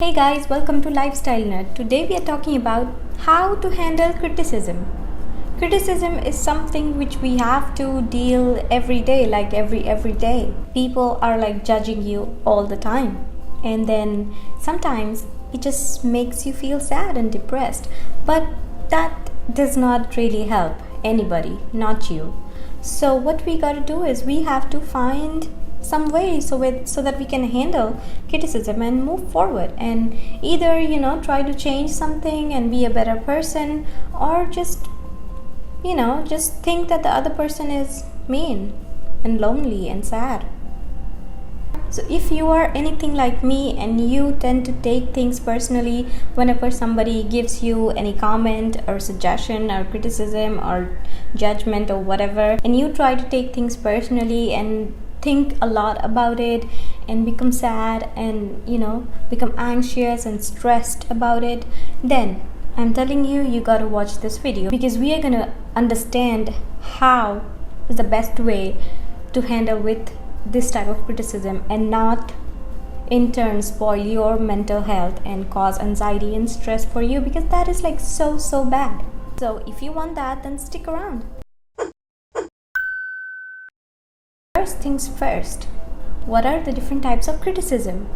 Hey guys, welcome to Lifestyle Nerd. Today we are talking about how to handle criticism. Criticism is something which we have to deal every day, like every day. People are like judging you all the time. And then sometimes it just makes you feel sad and depressed. But that does not really help anybody, not you. So what we got to do is we have to find some way so that we can handle criticism and move forward, and either try to change something and be a better person, or just think that the other person is mean and lonely and sad. So if you are anything like me and you tend to take things personally whenever somebody gives you any comment or suggestion or criticism or judgment or whatever, and you try to take things personally and think a lot about it and become sad and become anxious and stressed about it, then I'm telling you, you gotta watch this video, because we are gonna understand how is the best way to handle with this type of criticism and not in turn spoil your mental health and cause anxiety and stress for you, because that is like so bad. So if you want that, then stick around. First things first, what are the different types of criticism?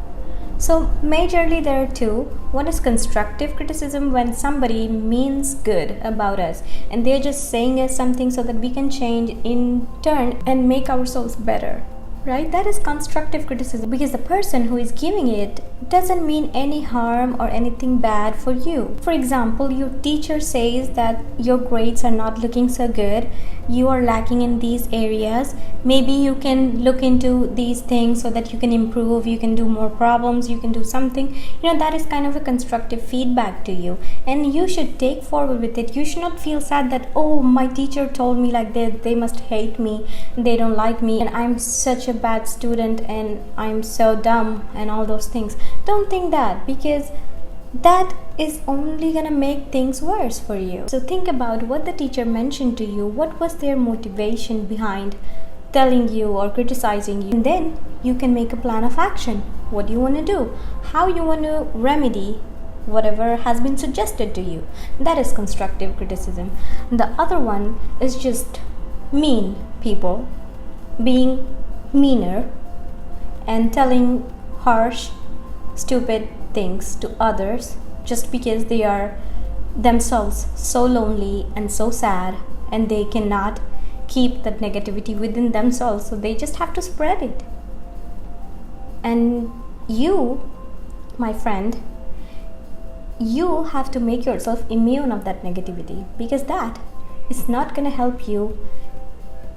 So majorly there are two. One is constructive criticism, when somebody means good about us and they're just saying us something so that we can change in turn and make ourselves better. Right? That is constructive criticism, because the person who is giving it doesn't mean any harm or anything bad for you. For example, your teacher says that your grades are not looking so good, you are lacking in these areas, maybe you can look into these things so that you can improve, you can do more problems, you can do something. That is kind of a constructive feedback to you, and you should take forward with it. You should not feel sad that, oh, my teacher told me like this, they must hate me, they don't like me, and I'm such a bad student and I'm so dumb and all those things. Don't think that, because that is only gonna make things worse for you. So think about what the teacher mentioned to you. What was their motivation behind telling you or criticizing you? And then you can make a plan of action. What do you want to do? How you want to remedy whatever has been suggested to you. That is constructive criticism. The other one is just mean people being meaner and telling harsh, stupid things to others just because they are themselves so lonely and so sad and they cannot keep that negativity within themselves, so they just have to spread it. And you, my friend, you have to make yourself immune of that negativity, because that is not going to help you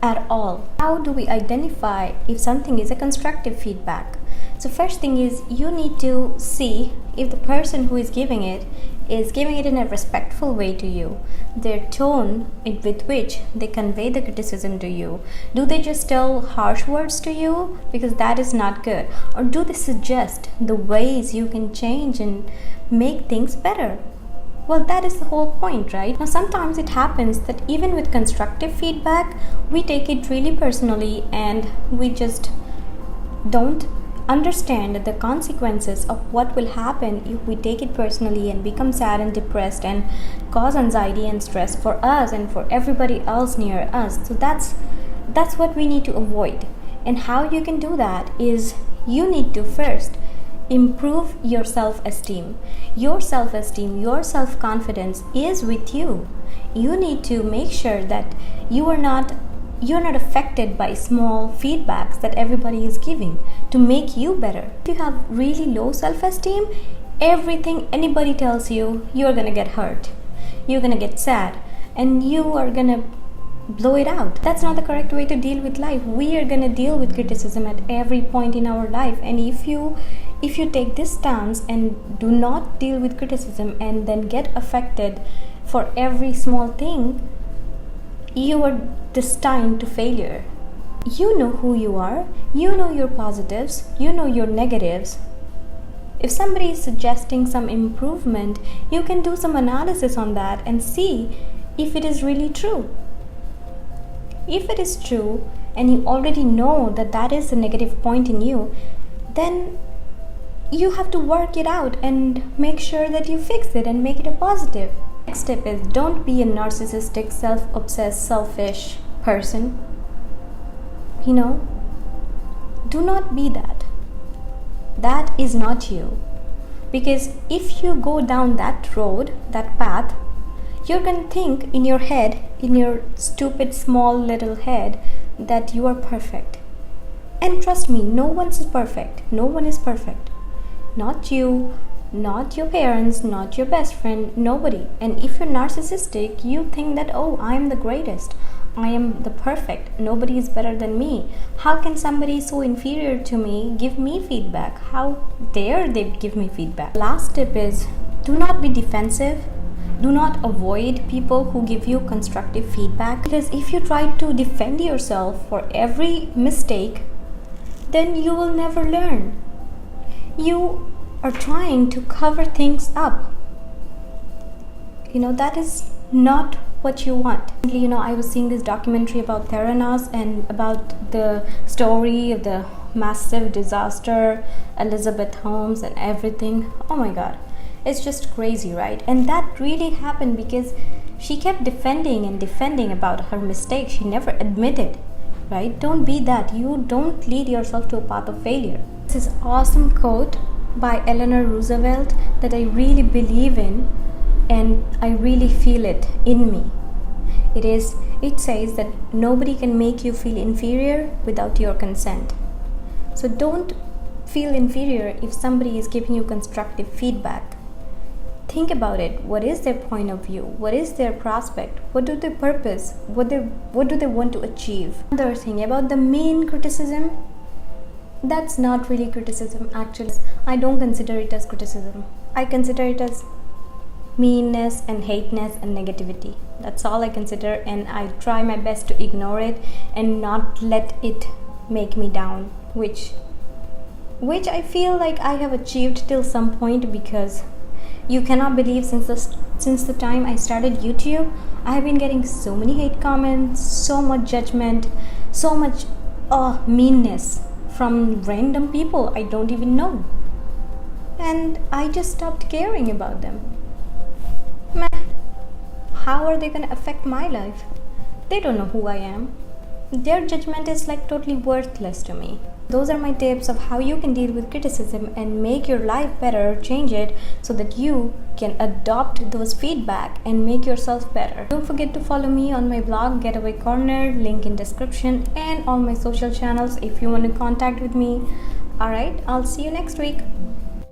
at all. How do we identify if something is a constructive feedback? So first thing is, you need to see if the person who is giving it in a respectful way to you. Their tone with which they convey the criticism to you. Do they just tell harsh words to you? Because that is not good. Or do they suggest the ways you can change and make things better? Well, that is the whole point, right? Now, sometimes it happens that even with constructive feedback, we take it really personally and we just don't understand the consequences of what will happen if we take it personally and become sad and depressed and cause anxiety and stress for us and for everybody else near us. So that's what we need to avoid. And how you can do that is, you need to first improve your self-esteem. Your self-esteem, your self-confidence is with you. You need to make sure that you're not affected by small feedbacks that everybody is giving to make you better. If you have really low self-esteem, everything anybody tells you, you're gonna get hurt, you're gonna get sad, and you are gonna blow it out. That's not the correct way to deal with life. We are gonna deal with criticism at every point in our life, and if you take this stance and do not deal with criticism and then get affected for every small thing, you are destined to failure. You know who you are, you know your positives, you know your negatives. If somebody is suggesting some improvement, you can do some analysis on that and see if it is really true. If it is true and you already know that that is a negative point in you, then you have to work it out and make sure that you fix it and make it a positive. Next step is, don't be a narcissistic, self-obsessed, selfish person. Do not be that. That is not you. Because if you go down that road, that path, you're going to think in your head, in your stupid small little head, that you are perfect. And trust me, no one is perfect. No one is perfect. Not you, not your parents, not your best friend, nobody. And if you're narcissistic, you think that, oh, I am the greatest. I am the perfect. Nobody is better than me. How can somebody so inferior to me give me feedback? How dare they give me feedback? Last tip is, do not be defensive. Do not avoid people who give you constructive feedback. Because if you try to defend yourself for every mistake, then you will never learn. You are trying to cover things up. That is not what you want. I was seeing this documentary about Theranos and about the story of the massive disaster, Elizabeth Holmes and everything. Oh my god, it's just crazy, right? And that really happened because she kept defending about her mistake. She never admitted, right? Don't be that. You don't lead yourself to a path of failure. This is awesome quote by Eleanor Roosevelt that I really believe in, and I really feel it in me. It says that nobody can make you feel inferior without your consent. So don't feel inferior if somebody is giving you constructive feedback. Think about it. What is their point of view? What is their prospect? What do they purpose? What do they want to achieve? Another thing about the mean criticism, that's not really criticism actually. I don't consider it as criticism. I consider it as meanness and hateness and negativity. That's all I consider, and I try my best to ignore it and not let it make me down, which I feel like I have achieved till some point, because you cannot believe since the time I started YouTube, I have been getting so many hate comments, so much judgment, so much meanness from random people I don't even know. And I just stopped caring about them. How are they going to affect my life? They don't know who I am. Their judgment is like totally worthless to me. Those are my tips of how you can deal with criticism and make your life better, change it so that you can adopt those feedback and make yourself better. Don't forget to follow me on my blog, Getaway Corner, link in description, and all my social channels if you want to contact with me. Alright, I'll see you next week.